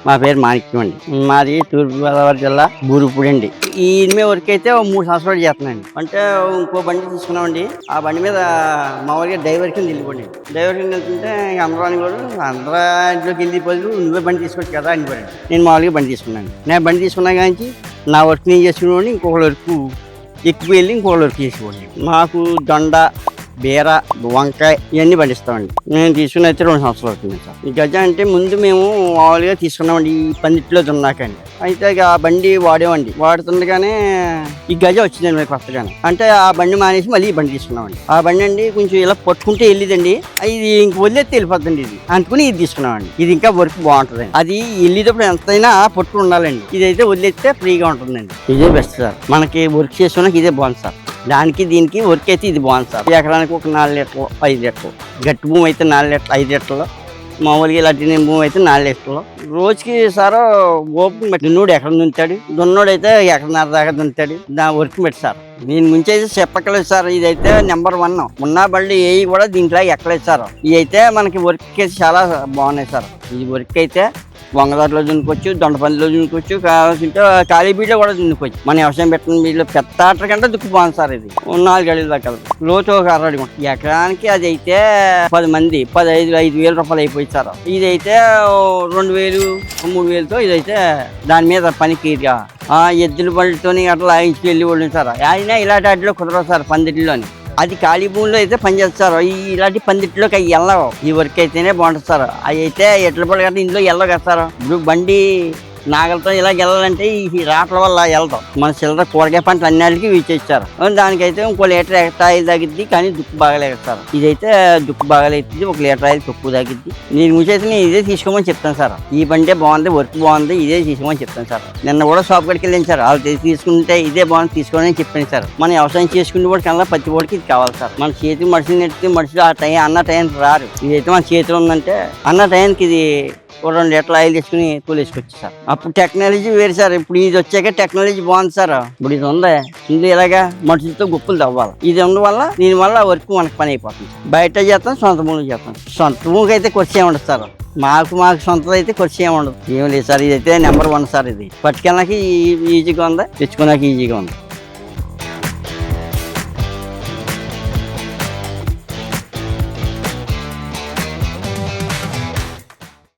మా పేరు మాణిక్యం అండి. మాది తూర్పుగోదావరి జిల్లా బూరుపూడి అండి. ఈ ఇనిమే వర్క్ అయితే 3 సంవత్సరాలు చేస్తున్నాండి. అంటే ఇంకో బండి తీసుకున్నామండి. ఆ బండి మీద మామూలుగా డ్రైవర్ కింద వెళ్ళిపోండి. డ్రైవర్ కింద వెళ్తుంటే అందరూ కూడా అందరూ ఇంట్లోకి వెళ్ళి బదులు నువ్వే బండి తీసుకోవచ్చు కదా అని పడండి. నేను మామూలుగా బండి తీసుకున్నాను. నేను బండి తీసుకున్నా కానీ నా వర్క్ నేను చేసుకునేవాడిని, ఇంకొకళ్ళ వరకు ఎక్కువ వెళ్ళి ఇంకొకళ్ళ వరకు చేసుకోండి. మాకు దొండ, బీర, వంకాయ ఇవన్నీ పండిస్తామండి. మేము తీసుకుని అయితే 2 సంవత్సరాలు అవుతుంది సార్. ఈ గజ అంటే ముందు మేము మామూలుగా తీసుకున్నామండి ఈ పందిట్లో దున్నాకండి. అయితే ఆ బండి వాడేవండి. వాడుతుండగానే ఈ గజ వచ్చిందండి మీకు కొత్తగానే. అంటే ఆ బండి మానేసి మళ్ళీ ఈ బండి తీసుకున్నామండి. ఆ బండి అండి కొంచెం ఇలా పట్టుకుంటే వెళ్ళిదండి. ఇది ఇంక వదిలేస్తే వెళ్ళిపోతుంది ఇది అనుకుని ఇది తీసుకున్నామండి. ఇది ఇంకా వర్క్ బాగుంటుందండి. అది వెళ్ళేటప్పుడు ఎంతైనా పట్టు ఉండాలండి. ఇదైతే వదిలేస్తే ఫ్రీగా ఉంటుందండి. ఇదే బెస్ట్ సార్. మనకి వర్క్ చేసుకోవడానికి ఇదే బాగుంది సార్. దానికి దీనికి వర్క్ అయితే ఇది బాగుంది సార్. ఎకరానికి ఒక 4 లీటర్లు 5 లీటర్లు, గట్టి భూమి అయితే 4 లీటర్లు 5 లీటర్లు, మామూలుగా ఇలాంటి భూమి అయితే 4 లీటర్లు. రోజుకి సార్ ఓపిక బట్టి దున్నోడు ఎక్కడ దున్నుతాడు, దున్నోడు అయితే ఎకరన్నర దాకా దున్నుతాడు. దాని వర్క్ పెట్టి సార్. దీని గురించి అయితే చెప్పక్కలేదు సార్. ఇదైతే నెంబర్ 1. ఉన్న బళ్ళు ఏవి కూడా దీంట్లో ఎక్కలేదు సార్. ఇవి అయితే మనకి వర్క్ అయితే చాలా బాగున్నాయి సార్. ఈ వర్క్ అయితే వంగదారిలో దున్నుకోవచ్చు, దొండపల్లిలో దున్నుకోవచ్చు, కావాల్సింటే ఖాళీ బీడ్లో కూడా దున్నుకోవచ్చు. మన వ్యవసాయం పెట్టిన బీడ్లో పెద్ద టాటర్ కంటే దుక్కు బాగుంది సార్. ఇది 4 అడుగుల దాకా లోతు ఒక 6 అడుగు. ఎకరానికి అది అయితే 10 మంది 5,000 రూపాయలు అయిపోయింది సార్. ఇదైతే 2,000 3,000తో ఇదైతే దాని మీద పనికి ఎద్దుల బండితోని అట్లా లాగించుకు వెళ్ళి వాళ్ళు సార్. అయినా ఇలాంటి వాటిలో కుదరదు సార్. పందిట్లోని అది ఖాళీ భూమిలో అయితే పనిచేస్తారు. ఇలాంటి పందిట్లోకి అవి వెళ్ళవు. ఈ వర్క్ అయితేనే బాగుంటుంది సార్. అవి అయితే ఎట్ల పడి గట్రా ఇందులో వెళ్ళవు కదా సార్. ఇప్పుడు బండి నాగలతో ఇలా వెళ్ళాలంటే ఈ రాట్ల వల్ల వెళ్తాం. మన చిల్లర కూరగాయ పంటలు అన్నిటికీ వీచేస్తారు. దానికైతే ఇంకో లీటర్ ఎక్స్ట్రా ఆయిల్ తగ్గిద్ది, కానీ దుక్కు బాగలేదు సార్. ఇదైతే దుక్కు బాగలేదు, 1 లీటర్ ఆయిల్ తక్కువ తగ్గిద్ది. నేను ముంచైతే నేను ఇదే తీసుకోమని చెప్తాను సార్. ఈ బండే బాగుంది, వర్క్ బాగుంది, ఇదే తీసుకోమని చెప్తాను సార్. నిన్న కూడా షాప్ కాడికి వెళ్ళాను సార్. వాళ్ళు తీసుకుంటే ఇదే బాగుంది తీసుకోమని అని చెప్పాను సార్. మనం వ్యవసాయం చేసుకునే వాడికి కన్నా ప్రతి వాడికి ఇది కావాలి సార్. మన చేతి మనుషులు నెట్టి మనుషులు ఆ టైం అన్న టైంకి రారు. ఇదైతే మన చేతిలో ఉందంటే అన్న టైంకి ఇది 2 లీటర్లు ఆయిల్ తీసుకుని తోలేసుకొచ్చి సార్. అప్పుడు టెక్నాలజీ వేరు సార్. ఇప్పుడు ఇది వచ్చాక టెక్నాలజీ బాగుంది సార్. ఇప్పుడు ఇది ఉందా, ఇది ఇలాగా మనుషులతో గుప్పులు తవ్వాలి. ఇది ఉండడం వల్ల దీనివల్ల వర్క్ మనకు పని అయిపోతుంది సార్. బయట చేస్తాం, సొంత భూములు చేస్తాం. సొంత భూమికి అయితే ఖర్చు ఏమి ఉండదు సార్. మాకు సొంతలో అయితే ఖర్చు ఏమి ఉండదు. ఏం లేదు సార్. ఇదైతే నెంబర్ 1 సార్. ఇది పట్టుకెళ్ళడానికి ఈజీగా ఉంది, తెచ్చుకోవడానికి ఈజీగా ఉంది.